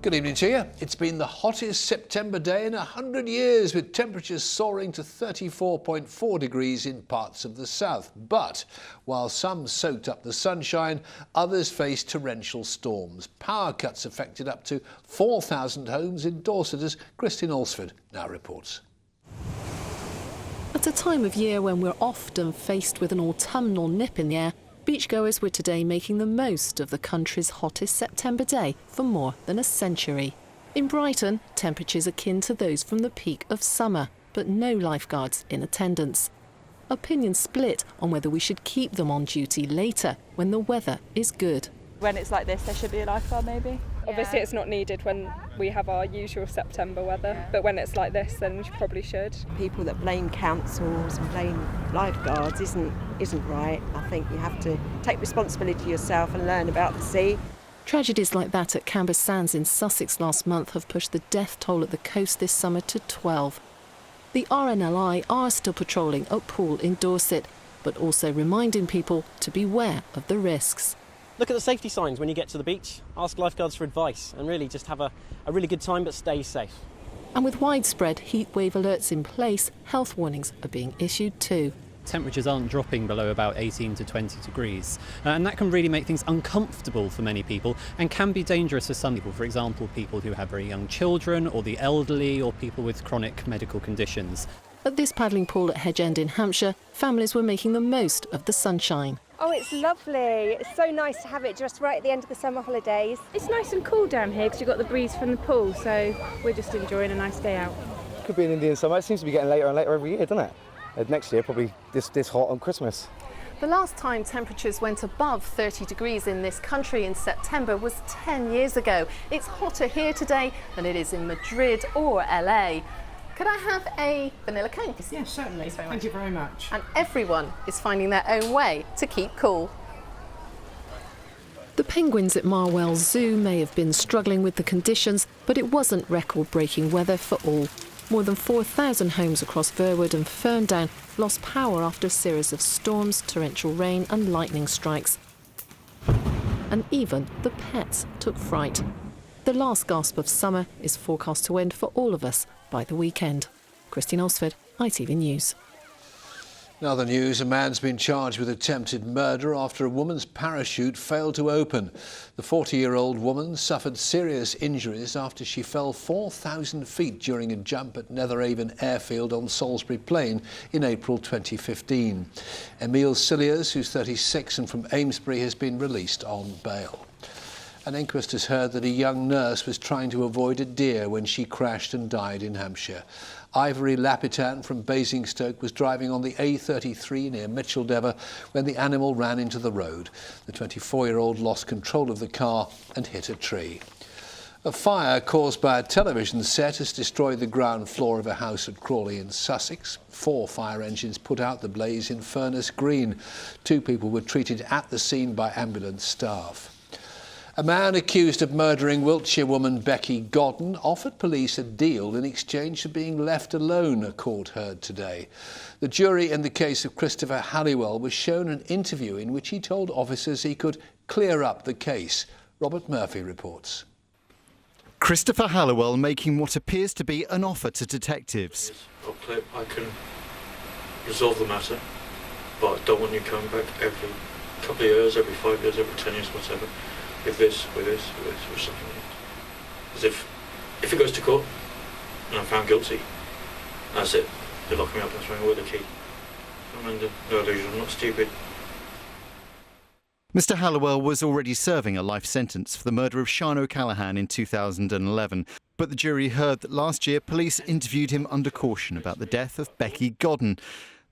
Good evening to you. It's been the hottest September day in 100 years, with temperatures soaring to 34.4 degrees in parts of the south. But while some soaked up the sunshine, others faced torrential storms. Power cuts affected up to 4,000 homes in Dorset, as Christine Alsford now reports. At a time of year when we're often faced with an autumnal nip in the air, beachgoers were today making the most of the country's hottest September day for more than a century. In Brighton, temperatures akin to those from the peak of summer, but no lifeguards in attendance. Opinions split on whether we should keep them on duty later when the weather is good. When it's like this, there should be a lifeguard maybe. Obviously it's not needed when we have our usual September weather, but when it's like this then we probably should. People that blame councils and blame lifeguards isn't right. I think you have to take responsibility yourself and learn about the sea. Tragedies like that at Camber Sands in Sussex last month have pushed the death toll at the coast this summer to 12. The RNLI are still patrolling at Poole in Dorset, but also reminding people to beware of the risks. Look at the safety signs when you get to the beach, ask lifeguards for advice and really just have a really good time but stay safe. And with widespread heatwave alerts in place, health warnings are being issued too. Temperatures aren't dropping below about 18 to 20 degrees and that can really make things uncomfortable for many people and can be dangerous for some people. For example, people who have very young children or the elderly or people with chronic medical conditions. At this paddling pool at Hedge End in Hampshire, families were making the most of the sunshine. Oh, it's lovely. It's so nice to have it just right at the end of the summer holidays. It's nice and cool down here because you've got the breeze from the pool, so we're just enjoying a nice day out. Could be an Indian summer. It seems to be getting later and later every year, doesn't it? Next year, probably this hot on Christmas. The last time temperatures went above 30 degrees in this country in September was 10 years ago. It's hotter here today than it is in Madrid or LA. Could I have a vanilla cone? Yes, certainly. Thank you very much. And everyone is finding their own way to keep cool. The penguins at Marwell Zoo may have been struggling with the conditions, but it wasn't record-breaking weather for all. More than 4,000 homes across Verwood and Ferndown lost power after a series of storms, torrential rain and lightning strikes. And even the pets took fright. The last gasp of summer is forecast to end for all of us by the weekend. Christine Alsford, ITV News. In other news, a man's been charged with attempted murder after a woman's parachute failed to open. The 40-year-old woman suffered serious injuries after she fell 4,000 feet during a jump at Netheravon Airfield on Salisbury Plain in April 2015. Emile Cilliers, who's 36 and from Amesbury, has been released on bail. An inquest has heard that a young nurse was trying to avoid a deer when she crashed and died in Hampshire. Ivory Lapitan from Basingstoke was driving on the A33 near Micheldever when the animal ran into the road. The 24-year-old lost control of the car and hit a tree. A fire caused by a television set has destroyed the ground floor of a house at Crawley in Sussex. 4 fire engines put out the blaze in Furness Green. 2 people were treated at the scene by ambulance staff. A man accused of murdering Wiltshire woman Becky Godden offered police a deal in exchange for being left alone, a court heard today. The jury in the case of Christopher Halliwell was shown an interview in which he told officers he could clear up the case. Robert Murphy reports. Christopher Halliwell making what appears to be an offer to detectives. I can resolve the matter, but I don't want you coming back every couple of years, every 5 years, every 10 years, whatever. With this, with something. As if it goes to court and I'm found guilty, that's it. They lock me up and throw me away the key. I'm under no illusion, I'm not stupid. Mr. Halliwell was already serving a life sentence for the murder of Sian O'Callaghan in 2011. But the jury heard that last year police interviewed him under caution about the death of Becky Godden,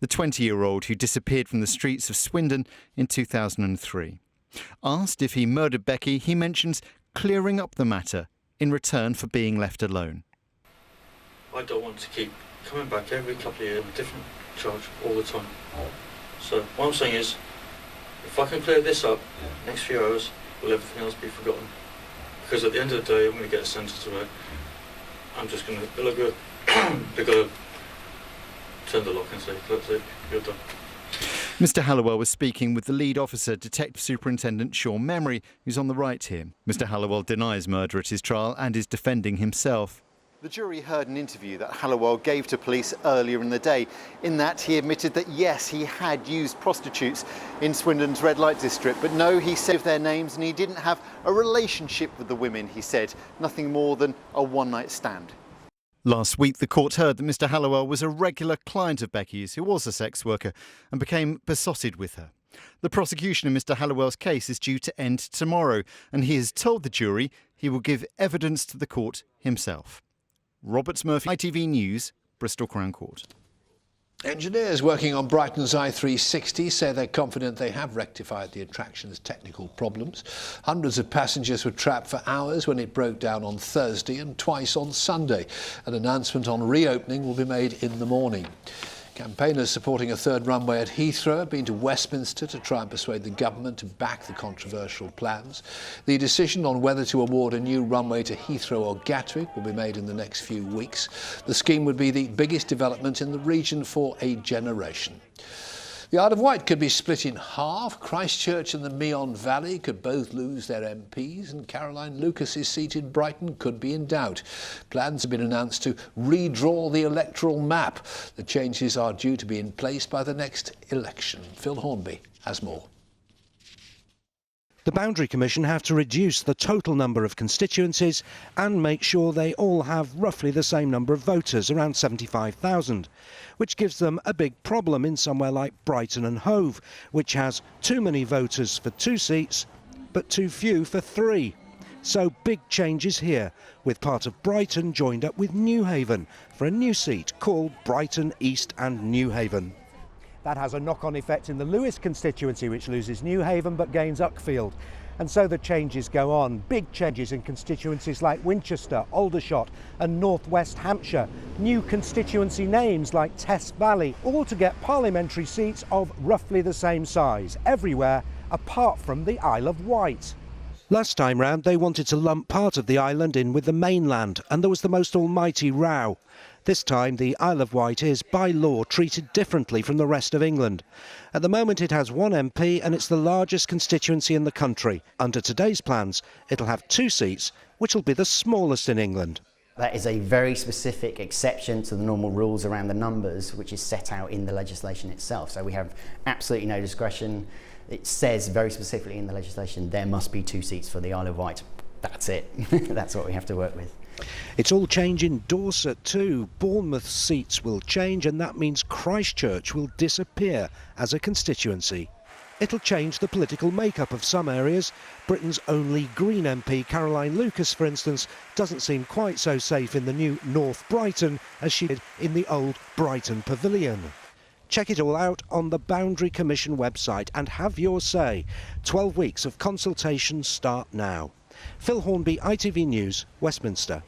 the 20-year-old who disappeared from the streets of Swindon in 2003. Asked if he murdered Becky, he mentions clearing up the matter in return for being left alone. I don't want to keep coming back every couple of years with a different charge all the time. So what I'm saying is, if I can clear this up next few hours, will everything else be forgotten? Because at the end of the day, I'm going to get a sentence to it. I'm just going to look good. They're going to turn the lock and say, that's it, you're done. Mr Hallowell was speaking with the lead officer, Detective Superintendent Sean Memory, who's on the right here. Mr Hallowell denies murder at his trial and is defending himself. The jury heard an interview that Hallowell gave to police earlier in the day. In that, he admitted that, yes, he had used prostitutes in Swindon's red light district, but no, he said their names and he didn't have a relationship with the women, he said. Nothing more than a one-night stand. Last week, the court heard that Mr Hallowell was a regular client of Becky's, who was a sex worker, and became besotted with her. The prosecution in Mr Hallowell's case is due to end tomorrow, and he has told the jury he will give evidence to the court himself. Robert Murphy, ITV News, Bristol Crown Court. Engineers working on Brighton's I-360 say they're confident they have rectified the attraction's technical problems. Hundreds of passengers were trapped for hours when it broke down on Thursday and twice on Sunday. An announcement on reopening will be made in the morning. Campaigners supporting a third runway at Heathrow have been to Westminster to try and persuade the government to back the controversial plans. The decision on whether to award a new runway to Heathrow or Gatwick will be made in the next few weeks. The scheme would be the biggest development in the region for a generation. The Isle of Wight could be split in half. Christchurch and the Meon Valley could both lose their MPs, and Caroline Lucas's seat in Brighton could be in doubt. Plans have been announced to redraw the electoral map. The changes are due to be in place by the next election. Phil Hornby has more. The Boundary Commission have to reduce the total number of constituencies and make sure they all have roughly the same number of voters, around 75,000, which gives them a big problem in somewhere like Brighton and Hove, which has too many voters for 2 seats, but too few for 3. So big changes here, with part of Brighton joined up with Newhaven for a new seat called Brighton East and Newhaven. That has a knock-on effect in the Lewis constituency, which loses Newhaven but gains Uckfield. And so the changes go on. Big changes in constituencies like Winchester, Aldershot and North West Hampshire. New constituency names like Test Valley, all to get parliamentary seats of roughly the same size, everywhere apart from the Isle of Wight. Last time round they wanted to lump part of the island in with the mainland, and there was the most almighty row. This time the Isle of Wight is, by law, treated differently from the rest of England. At the moment it has 1 MP and it's the largest constituency in the country. Under today's plans, it'll have 2 seats, which will be the smallest in England. That is a very specific exception to the normal rules around the numbers, which is set out in the legislation itself. So we have absolutely no discretion. It says very specifically in the legislation there must be 2 seats for the Isle of Wight. That's it. That's what we have to work with. It's all change in Dorset too. Bournemouth's seats will change, and that means Christchurch will disappear as a constituency. It'll change the political makeup of some areas. Britain's only Green MP, Caroline Lucas, for instance, doesn't seem quite so safe in the new North Brighton as she did in the old Brighton Pavilion. Check it all out on the Boundary Commission website and have your say. 12 weeks of consultation start now. Phil Hornby, ITV News, Westminster.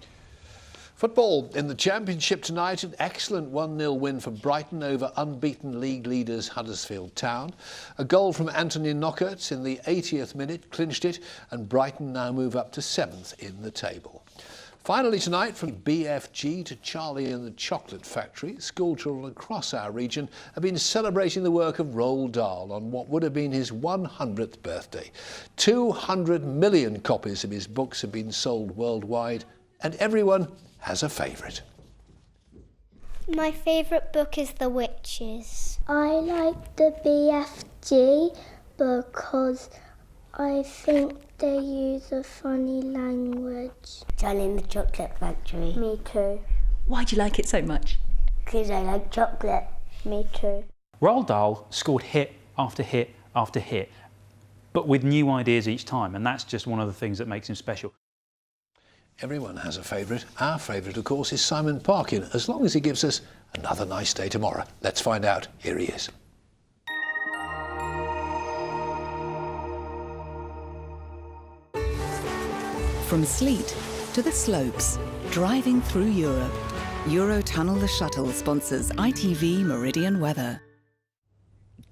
Football in the Championship tonight, an excellent 1-0 win for Brighton over unbeaten league leaders Huddersfield Town. A goal from Anthony Knockert in the 80th minute clinched it, and Brighton now move up to 7th in the table. Finally tonight, from BFG to Charlie and the Chocolate Factory, schoolchildren across our region have been celebrating the work of Roald Dahl on what would have been his 100th birthday. 200 million copies of his books have been sold worldwide, and everyone has a favourite. My favourite book is The Witches. I like the BFG because I think they use a funny language. Charlie and the Chocolate Factory. Me too. Why do you like it so much? Because I like chocolate. Me too. Roald Dahl scored hit after hit after hit, but with new ideas each time, and that's just one of the things that makes him special. Everyone has a favourite. Our favourite, of course, is Simon Parkin, as long as he gives us another nice day tomorrow. Let's find out. Here he is. From Sleat to the slopes, driving through Europe. Eurotunnel the Shuttle sponsors ITV Meridian weather.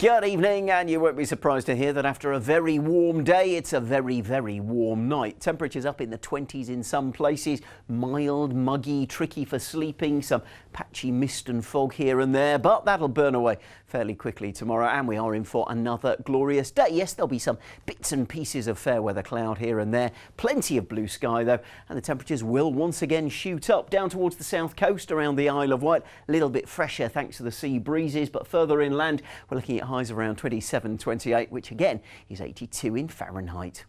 Good evening, and you won't be surprised to hear that after a very warm day, it's a very, very warm night. Temperatures up in the 20s in some places, mild, muggy, tricky for sleeping, some patchy mist and fog here and there, but that'll burn away fairly quickly tomorrow, and we are in for another glorious day. Yes, there'll be some bits and pieces of fair weather cloud here and there, plenty of blue sky though, and the temperatures will once again shoot up down towards the south coast around the Isle of Wight, a little bit fresher thanks to the sea breezes, but further inland we're looking at highs around 27, 28, which again is 82 in Fahrenheit.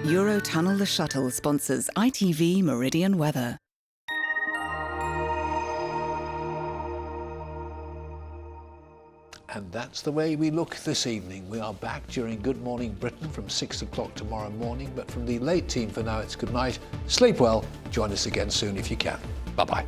Eurotunnel the Shuttle sponsors ITV Meridian weather. And that's the way we look this evening. We are back during Good Morning Britain from 6 o'clock tomorrow morning, but from the late team for now, it's good night. Sleep well. Join us again soon if you can. Bye-bye.